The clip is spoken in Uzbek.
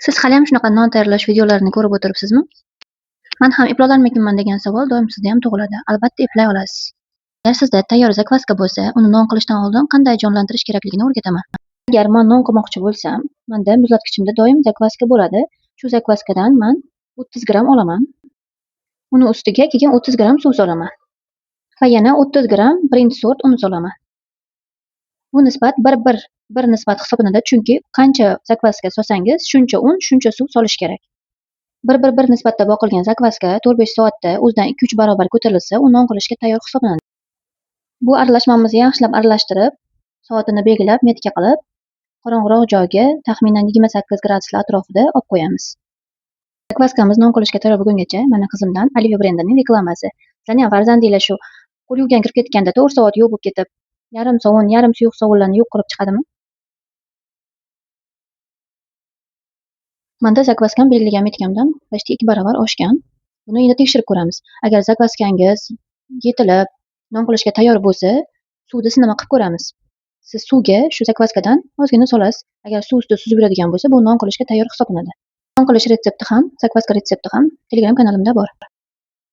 Siz haliyam shunaqa non tayyorlash videolarini ko'rib o'tiribsizmi? Man ham eplolarmikinman degan savol doim sizda ham tug'iladi. Albatta eplay olasiz. Agar sizda tayyor zakvaska bo'lsa, uni non qilishdan oldin qanday jonlantirish kerakligini o'rgataman. Agar man non qilmoqchi bo'lsam, menda muzlatgichimda doim zakvaska bo'ladi. Shu zakvaskadan man 30 gramm olaman. Uni ustiga keyin 30 gramm suv solaman va yana 30 gramm birinchi sort un solaman. Bu nisbat bir nisbat hisoblanadi, chunki qancha zakvaska solsangiz, shuncha un, shuncha suv solish kerak. Bir nisbatda boqilgan zakvaska 4-5 soatda o'zidan 2-3 barobar ko'tarilsa, u non qilishga tayyor hisoblanadi. Bu aralashmamizni yaxshilab aralashtirib, soatini belgilab, metka qilib, qorong'iroq joyga taxminan 28 graduslar atrofida olib qo'yamiz. Zakvaskamiz non qilishga tayyor bo'lgungacha mana qizimdan Olivia brendining reklamasi. Sizlarning ham farzandinglar shu qo'l yuvgan kirib ketganda 4 soat yo'q bo'lib ketib, yarim sovun, yarim suyuq sovunlarni yo'q qilib chiqadimi? Manda zakvaskam belgilagan metkamdan почти 2 barobar oshgan. Buni endi tekshirib ko'ramiz. Agar zakvaskangiz yetilib, non qilishga tayyor bo'lsa, suvni sinama qilib ko'ramiz. Siz suvga shu zakvaskadan ozgina solasiz. Agar suv ustida suzib yuradigan bo'lsa, bu non qilishga tayyor hisoblanadi. Non qilish retsepti ham, zakvaska retsepti ham Telegram kanalimda bor.